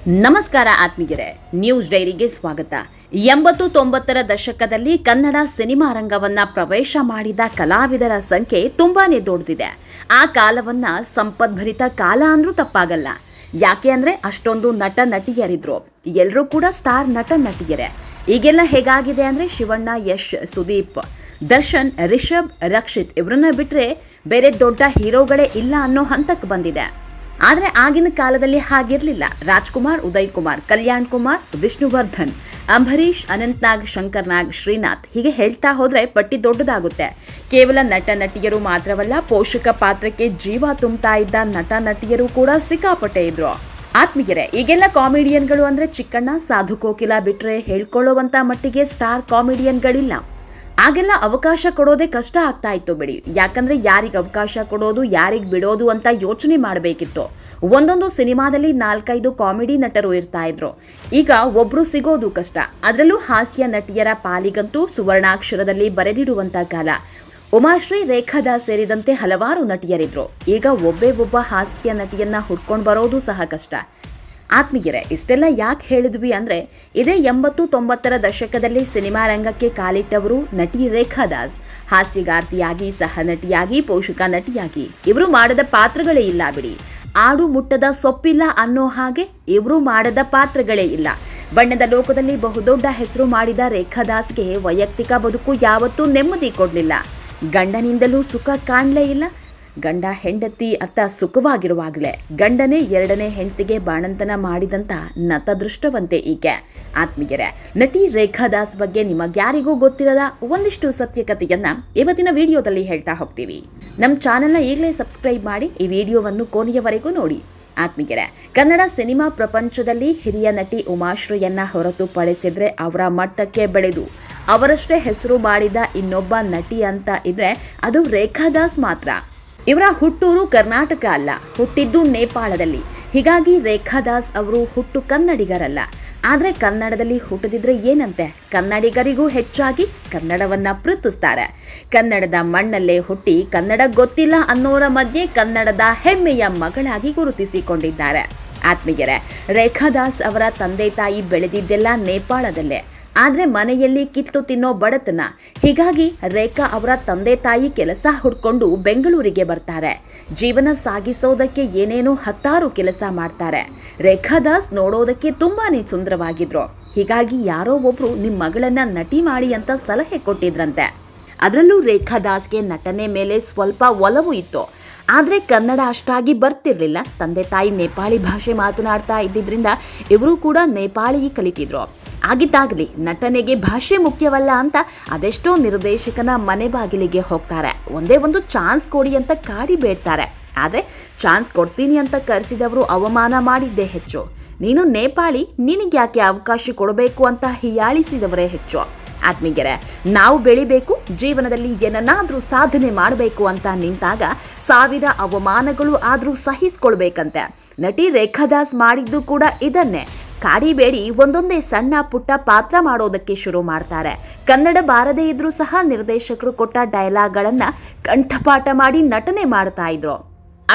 ನಮಸ್ಕಾರ ಆತ್ಮೀಯರೇ, ನ್ಯೂಸ್ ಡೈರಿಗೆ ಸ್ವಾಗತ. 80-90ರ ದಶಕದಲ್ಲಿ ಕನ್ನಡ ಸಿನಿಮಾ ರಂಗವನ್ನ ಪ್ರವೇಶ ಮಾಡಿದ ಕಲಾವಿದರ ಸಂಖ್ಯೆ ತುಂಬಾನೇ ದೊಡ್ಡದಿದೆ. ಆ ಕಾಲವನ್ನ ಸಂಪದ್ಭರಿತ ಕಾಲ ಅಂದ್ರೂ ತಪ್ಪಾಗಲ್ಲ. ಯಾಕೆ ಅಂದ್ರೆ ಅಷ್ಟೊಂದು ನಟ ನಟಿಯರಿದ್ರು. ಎಲ್ಲರೂ ಕೂಡ ಸ್ಟಾರ್ ನಟ ನಟಿಯರೇ. ಈಗೆಲ್ಲ ಹೇಗಾಗಿದೆ ಅಂದ್ರೆ ಶಿವಣ್ಣ, ಯಶ್, ಸುದೀಪ್, ದರ್ಶನ್, ರಿಷಬ್, ರಕ್ಷಿತ್ ಇವರನ್ನ ಬಿಟ್ರೆ ಬೇರೆ ದೊಡ್ಡ ಹೀರೋಗಳೇ ಇಲ್ಲ ಅನ್ನೋ ಹಂತಕ್ಕೆ ಬಂದಿದೆ. ಆದರೆ ಆಗಿನ ಕಾಲದಲ್ಲಿ ಹಾಗಿರಲಿಲ್ಲ. ರಾಜ್ಕುಮಾರ್, ಉದಯ್ ಕುಮಾರ್, ಕಲ್ಯಾಣ್ ಕುಮಾರ್, ವಿಷ್ಣುವರ್ಧನ್, ಅಂಬರೀಷ್, ಅನಂತ್ನಾಗ್, ಶಂಕರ್ನಾಗ್, ಶ್ರೀನಾಥ್ ಹೀಗೆ ಹೇಳ್ತಾ ಹೋದ್ರೆ ಪಟ್ಟಿ ದೊಡ್ಡದಾಗುತ್ತೆ. ಕೇವಲ ನಟ ನಟಿಯರು ಮಾತ್ರವಲ್ಲ, ಪೋಷಕ ಪಾತ್ರಕ್ಕೆ ಜೀವ ತುಂಬುತ್ತಾ ಇದ್ದ ನಟ ನಟಿಯರು ಕೂಡ ಸಿಕ್ಕಾಪಟ್ಟೆ ಇದ್ರು. ಆತ್ಮೀಯರೇ, ಈಗೆಲ್ಲ ಕಾಮಿಡಿಯನ್ಗಳು ಅಂದ್ರೆ ಚಿಕ್ಕಣ್ಣ, ಸಾಧು ಕೋಕಿಲ ಬಿಟ್ರೆ ಹೇಳ್ಕೊಳ್ಳುವಂತ ಮಟ್ಟಿಗೆ ಸ್ಟಾರ್ ಕಾಮಿಡಿಯನ್ಗಳಿಲ್ಲ. ಆಗೆಲ್ಲ ಅವಕಾಶ ಕೊಡೋದೇ ಕಷ್ಟ ಆಗ್ತಾ ಇತ್ತು ಬಿಡಿ. ಯಾಕಂದ್ರೆ ಯಾರಿಗೆ ಅವಕಾಶ ಕೊಡೋದು, ಯಾರಿಗೆ ಬಿಡೋದು ಅಂತ ಯೋಚನೆ ಮಾಡಬೇಕಿತ್ತು. ಒಂದೊಂದು ಸಿನಿಮಾದಲ್ಲಿ 4-5 ಕಾಮಿಡಿ ನಟರು ಇರ್ತಾ ಇದ್ರು. ಈಗ ಒಬ್ರು ಸಿಗೋದು ಕಷ್ಟ. ಅದರಲ್ಲೂ ಹಾಸ್ಯ ನಟಿಯರ ಪಾಲಿಗಂತೂ ಸುವರ್ಣಾಕ್ಷರದಲ್ಲಿ ಬರೆದಿಡುವಂತ ಕಾಲ. ಉಮಾಶ್ರೀ, ರೇಖಾ ಸೇರಿದಂತೆ ಹಲವಾರು ನಟಿಯರಿದ್ರು. ಈಗ ಒಬ್ಬ ಹಾಸ್ಯ ನಟಿಯನ್ನ ಹುಡ್ಕೊಂಡು ಬರೋದು ಸಹ ಕಷ್ಟ. ಆತ್ಮೀಯರೇ, ಇಷ್ಟೆಲ್ಲ ಯಾಕೆ ಹೇಳಿದ್ವಿ ಅಂದರೆ, ಇದೇ 80-90ರ ದಶಕದಲ್ಲಿ ಸಿನಿಮಾ ರಂಗಕ್ಕೆ ಕಾಲಿಟ್ಟವರು ನಟಿ ರೇಖಾ ದಾಸ್. ಹಾಸ್ಯಗಾರ್ತಿಯಾಗಿ, ಸಹ ನಟಿಯಾಗಿ, ಪೋಷಕ ನಟಿಯಾಗಿ ಇವರು ಮಾಡದ ಪಾತ್ರಗಳೇ ಇಲ್ಲ ಬಿಡಿ. ಆಡು ಮುಟ್ಟದ ಸೊಪ್ಪಿಲ್ಲ ಅನ್ನೋ ಹಾಗೆ ಇವರು ಮಾಡದ ಪಾತ್ರಗಳೇ ಇಲ್ಲ. ಬಣ್ಣದ ಲೋಕದಲ್ಲಿ ಬಹುದೊಡ್ಡ ಹೆಸರು ಮಾಡಿದ ರೇಖಾ ದಾಸ್ಗೆ ವೈಯಕ್ತಿಕ ಬದುಕು ಯಾವತ್ತೂ ನೆಮ್ಮದಿ ಕೊಡಲಿಲ್ಲ. ಗಂಡನಿಂದಲೂ ಸುಖ ಕಾಣಲೇ ಇಲ್ಲ. ಗಂಡ ಹೆಂಡತಿ ಅತ್ತ ಸುಖವಾಗಿರುವಾಗಲೇ ಗಂಡನೇ 2ನೇ ಹೆಂಡತಿಗೆ ಬಾಣಂತನ ಮಾಡಿದಂತ ನತದೃಷ್ಟವಂತೆ ಈಕೆ. ಆತ್ಮೀಯರೇ, ನಟಿ ರೇಖಾ ದಾಸ್ ಬಗ್ಗೆ ನಿಮಗ್ಯಾರಿಗೂ ಗೊತ್ತಿರದ ಒಂದಿಷ್ಟು ಸತ್ಯಕತೆಯನ್ನ ಇವತ್ತಿನ ವಿಡಿಯೋದಲ್ಲಿ ಹೇಳ್ತಾ ಹೋಗ್ತೀವಿ. ನಮ್ಮ ಚಾನೆಲ್ನ ಈಗಲೇ ಸಬ್ಸ್ಕ್ರೈಬ್ ಮಾಡಿ ಈ ವಿಡಿಯೋವನ್ನು ಕೊನೆಯವರೆಗೂ ನೋಡಿ. ಆತ್ಮೀಯರೇ, ಕನ್ನಡ ಸಿನಿಮಾ ಪ್ರಪಂಚದಲ್ಲಿ ಹಿರಿಯ ನಟಿ ಉಮಾಶ್ರೀಯನ್ನ ಹೊರತುಪಡಿಸಿದ್ರೆ ಅವರ ಮಟ್ಟಕ್ಕೆ ಬೆಳೆದು ಅವರಷ್ಟೇ ಹೆಸರು ಮಾಡಿದ ಇನ್ನೊಬ್ಬ ನಟಿ ಅಂತ ಇದ್ರೆ ಅದು ರೇಖಾ ದಾಸ್ ಮಾತ್ರ. ಇವರ ಹುಟ್ಟೂರು ಕರ್ನಾಟಕ ಅಲ್ಲ, ಹುಟ್ಟಿದ್ದು ನೇಪಾಳದಲ್ಲಿ. ಹೀಗಾಗಿ ರೇಖಾ ದಾಸ್ ಅವರು ಹುಟ್ಟು ಕನ್ನಡಿಗರಲ್ಲ. ಆದರೆ ಕನ್ನಡದಲ್ಲಿ ಹುಟ್ಟದಿದ್ರೆ ಏನಂತೆ, ಕನ್ನಡಿಗರಿಗೂ ಹೆಚ್ಚಾಗಿ ಕನ್ನಡವನ್ನ ಪ್ರೀತಿಸ್ತಾರೆ. ಕನ್ನಡದ ಮಣ್ಣಲ್ಲೇ ಹುಟ್ಟಿ ಕನ್ನಡ ಗೊತ್ತಿಲ್ಲ ಅನ್ನೋರ ಮಧ್ಯೆ ಕನ್ನಡದ ಹೆಮ್ಮೆಯ ಮಗಳಾಗಿ ಗುರುತಿಸಿಕೊಂಡಿದ್ದಾರೆ. ಆತ್ಮೀಯರೇ, ರೇಖಾ ದಾಸ್ ಅವರ ತಂದೆ ತಾಯಿ ಬೆಳೆದಿದ್ದೆಲ್ಲ ನೇಪಾಳದಲ್ಲೇ. ಆದರೆ ಮನೆಯಲ್ಲಿ ಕಿತ್ತು ತಿನ್ನೋ ಬಡತನ. ಹೀಗಾಗಿ ರೇಖಾ ಅವರ ತಂದೆ ತಾಯಿ ಕೆಲಸ ಹುಡ್ಕೊಂಡು ಬೆಂಗಳೂರಿಗೆ ಬರ್ತಾರೆ. ಜೀವನ ಸಾಗಿಸೋದಕ್ಕೆ ಏನೇನೋ 10 ಕೆಲಸ ಮಾಡ್ತಾರೆ. ರೇಖಾ ದಾಸ್ ನೋಡೋದಕ್ಕೆ ತುಂಬಾನೇ ಸುಂದರವಾಗಿದ್ರು. ಹೀಗಾಗಿ ಯಾರೋ ಒಬ್ರು ನಿಮ್ಮ ಮಗಳನ್ನ ನಟಿ ಮಾಡಿ ಅಂತ ಸಲಹೆ ಕೊಟ್ಟಿದ್ರಂತೆ. ಅದರಲ್ಲೂ ರೇಖಾ ದಾಸ್ಗೆ ನಟನೆ ಮೇಲೆ ಸ್ವಲ್ಪ ಒಲವು ಇತ್ತು. ಆದರೆ ಕನ್ನಡ ಅಷ್ಟಾಗಿ ಬರ್ತಿರ್ಲಿಲ್ಲ. ತಂದೆ ತಾಯಿ ನೇಪಾಳಿ ಭಾಷೆ ಮಾತನಾಡ್ತಾ ಇದ್ದಿದ್ರಿಂದ ಇವರು ಕೂಡ ನೇಪಾಳಿ ಕಲಿತಿದ್ರು. ಆಗಿದ್ದಾಗಲಿ ನಟನೆಗೆ ಭಾಷೆ ಮುಖ್ಯವಲ್ಲ ಅಂತ ಅದೆಷ್ಟೋ ನಿರ್ದೇಶಕನ ಮನೆ ಬಾಗಿಲಿಗೆ ಹೋಗ್ತಾರೆ. ಒಂದೇ ಒಂದು ಚಾನ್ಸ್ ಕೊಡಿ ಅಂತ ಕಾಡಿ ಬೇಡ್ತಾರೆ. ಆದರೆ ಚಾನ್ಸ್ ಕೊಡ್ತೀನಿ ಅಂತ ಕರೆಸಿದವರು ಅವಮಾನ ಮಾಡಿದ್ದೇ ಹೆಚ್ಚು. ನೀನು ನೇಪಾಳಿ, ನಿನಗೆ ಯಾಕೆ ಅವಕಾಶ ಕೊಡಬೇಕು ಅಂತ ಹೀಯಾಳಿಸಿದವರೇ ಹೆಚ್ಚು. ಆತ್ಮೀಯರೇ, ನಾವು ಬೆಳಿಬೇಕು, ಜೀವನದಲ್ಲಿ ಏನನ್ನಾದ್ರೂ ಸಾಧನೆ ಮಾಡಬೇಕು ಅಂತ ನಿಂತಾಗ 1000 ಅವಮಾನಗಳು ಆದರೂ ಸಹಿಸ್ಕೊಳ್ಬೇಕಂತೆ. ನಟಿ ರೇಖಾ ದಾಸ್ ಮಾಡಿದ್ದು ಕೂಡ ಇದನ್ನೇ. ಕಾಡಿಬೇಡಿ, ಒಂದೊಂದೇ ಸಣ್ಣ ಪುಟ್ಟ ಪಾತ್ರ ಮಾಡೋದಕ್ಕೆ ಶುರು ಮಾಡ್ತಾರೆ. ಕನ್ನಡ ಬಾರದೇ ಇದ್ರೂ ಸಹ ನಿರ್ದೇಶಕರು ಕೊಟ್ಟ ಡೈಲಾಗ್ಗಳನ್ನ ಕಂಠಪಾಠ ಮಾಡಿ ನಟನೆ ಮಾಡ್ತಾ ಇದ್ರು.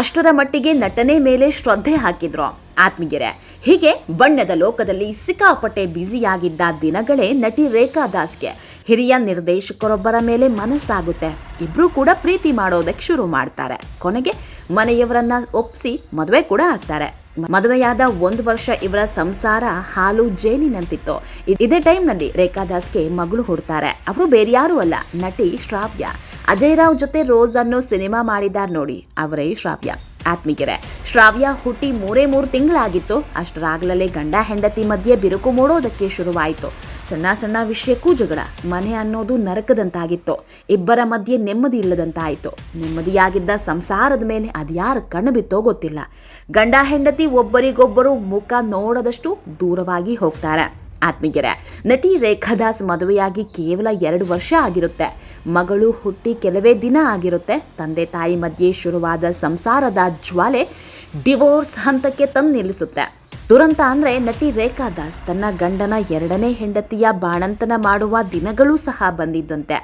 ಅಷ್ಟರ ಮಟ್ಟಿಗೆ ನಟನೆ ಮೇಲೆ ಶ್ರದ್ಧೆ ಹಾಕಿದ್ರು. ಆತ್ಮೀಯರೇ, ಹೀಗೆ ಬಣ್ಣದ ಲೋಕದಲ್ಲಿ ಸಿಕ್ಕಾಪಟ್ಟೆ ಬ್ಯುಸಿಯಾಗಿದ್ದ ದಿನಗಳೇ ನಟಿ ರೇಖಾ ದಾಸ್ಗೆ ಹಿರಿಯ ನಿರ್ದೇಶಕರೊಬ್ಬರ ಮೇಲೆ ಮನಸ್ಸಾಗುತ್ತೆ. ಇಬ್ರು ಕೂಡ ಪ್ರೀತಿ ಮಾಡೋದಕ್ಕೆ ಶುರು ಮಾಡ್ತಾರೆ. ಕೊನೆಗೆ ಮನೆಯವರನ್ನ ಒಪ್ಪಿಸಿ ಮದುವೆ ಕೂಡ ಆಗ್ತಾರೆ. ಮದುವೆಯಾದ 1 ವರ್ಷ ಇವರ ಸಂಸಾರ ಹಾಲು ಜೇನಿನಂತಿತ್ತು. ಇದೇ ಟೈಮ್ನಲ್ಲಿ ರೇಖಾ ದಾಸ್ಗೆ ಮಗಳು ಹುಡ್ತಾರೆ. ಅವರು ಬೇರ್ಯಾರೂ ಅಲ್ಲ, ನಟಿ ಶ್ರಾವ್ಯ. ಅಜಯ್ ರಾವ್ ಜೊತೆ ರೋಸ್ ಅನ್ನೋ ಸಿನಿಮಾ ಮಾಡಿದಾರ್ ನೋಡಿ, ಅವರೇ ಶ್ರಾವ್ಯ. ಆತ್ಮೀಯರೇ, ಶ್ರಾವ್ಯ ಹುಟ್ಟಿ 3 ತಿಂಗಳಾಗಿತ್ತು. ಅಷ್ಟರಾಗ್ಲೇ ಗಂಡ ಹೆಂಡತಿ ಮಧ್ಯೆ ಬಿರುಕು ಮೂಡೋದಕ್ಕೆ ಶುರುವಾಯಿತು. ಸಣ್ಣ ವಿಷಯಕ್ಕೂ ಜಗಳ. ಮನೆ ಅನ್ನೋದು ನರಕದಂತಾಗಿತ್ತು. ಇಬ್ಬರ ಮಧ್ಯೆ ನೆಮ್ಮದಿ ಇಲ್ಲದಂತಾಯಿತು. ನೆಮ್ಮದಿಯಾಗಿದ್ದ ಸಂಸಾರದ ಮೇಲೆ ಅದ್ಯಾರ ಕಣ್ಣು ಬಿತ್ತೋ ಗೊತ್ತಿಲ್ಲ. ಗಂಡ ಹೆಂಡತಿ ಒಬ್ಬರಿಗೊಬ್ಬರು ಮುಖ ನೋಡದಷ್ಟು ದೂರವಾಗಿ ಹೋಗ್ತಾರೆ. ಆತ್ಮೀಯರೇ, ನಟಿ ರೇಖಾ ದಾಸ್ ಮದುವೆಯಾಗಿ ಕೇವಲ 2 ವರ್ಷ ಆಗಿರುತ್ತೆ. ಮಗಳು ಹುಟ್ಟಿ ಕೆಲವೇ ದಿನ ಆಗಿರುತ್ತೆ. ತಂದೆ ತಾಯಿ ಮಧ್ಯೆ ಶುರುವಾದ ಸಂಸಾರದ ಜ್ವಾಲೆ ಡಿವೋರ್ಸ್ ಹಂತಕ್ಕೆ ತಂದು ನಿಲ್ಲಿಸುತ್ತೆ. ದುರಂತ ಅಂದ್ರೆ ನಟಿ ರೇಖಾ ದಾಸ್ ತನ್ನ ಗಂಡನ 2ನೇ ಹೆಂಡತಿಯ ಬಾಣಂತನ ಮಾಡುವ ದಿನಗಳೂ ಸಹ ಬಂದಿದ್ದಂತೆ.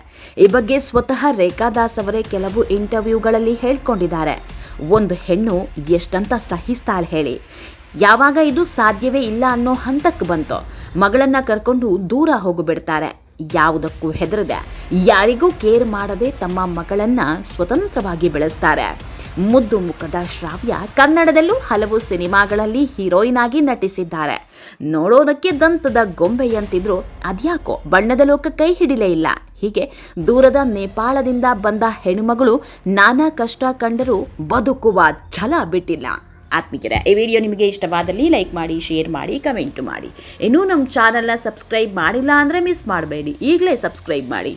ಈ ಬಗ್ಗೆ ಸ್ವತಃ ರೇಖಾ ದಾಸ್ ಅವರೇ ಕೆಲವು ಇಂಟರ್ವ್ಯೂಗಳಲ್ಲಿ ಹೇಳ್ಕೊಂಡಿದ್ದಾರೆ. ಒಂದು ಹೆಣ್ಣು ಎಷ್ಟಂತ ಸಹಿಸ್ತಾಳೆ ಹೇಳಿ. ಯಾವಾಗ ಇದು ಸಾಧ್ಯವೇ ಇಲ್ಲ ಅನ್ನೋ ಹಂತಕ್ಕೆ ಬಂತು, ಮಗಳನ್ನ ಕರ್ಕೊಂಡು ದೂರ ಹೋಗಿಬಿಡ್ತಾರೆ. ಯಾವುದಕ್ಕೂ ಹೆದರದೆ, ಯಾರಿಗೂ ಕೇರ್ ಮಾಡದೆ ತಮ್ಮ ಮಗಳನ್ನ ಸ್ವತಂತ್ರವಾಗಿ ಬೆಳೆಸ್ತಾರೆ. ಮುದ್ದು ಮುಖದ ಶ್ರಾವ್ಯ ಕನ್ನಡದಲ್ಲೂ ಹಲವು ಸಿನಿಮಾಗಳಲ್ಲಿ ಹೀರೋಯಿನ್ ಆಗಿ ನಟಿಸಿದ್ದಾರೆ. ನೋಡೋದಕ್ಕೆ ದಂತದ ಗೊಂಬೆಯಂತಿದ್ರು, ಅದ್ಯಾಕೋ ಬಣ್ಣದ ಲೋಕ ಕೈ ಹಿಡಿಲೇ ಇಲ್ಲ. ಹೀಗೆ ದೂರದ ನೇಪಾಳದಿಂದ ಬಂದ ಹೆಣ್ಣುಮಗಳು ನಾನಾ ಕಷ್ಟ ಕಂಡರೂ ಬದುಕುವ ಛಲ ಬಿಟ್ಟಿಲ್ಲ. ಆತ್ಮೀಯರೇ, ಈ ವಿಡಿಯೋ ನಿಮಗೆ ಇಷ್ಟವಾದಲ್ಲಿ ಲೈಕ್ ಮಾಡಿ, ಶೇರ್ ಮಾಡಿ, ಕಮೆಂಟ್ ಮಾಡಿ. ಇನ್ನೂ ನಮ್ಮ ಚಾನಲ್ನ ಸಬ್ಸ್ಕ್ರೈಬ್ ಮಾಡಿಲ್ಲ ಅಂದರೆ ಮಿಸ್ ಮಾಡಬೇಡಿ, ಈಗಲೇ ಸಬ್ಸ್ಕ್ರೈಬ್ ಮಾಡಿ.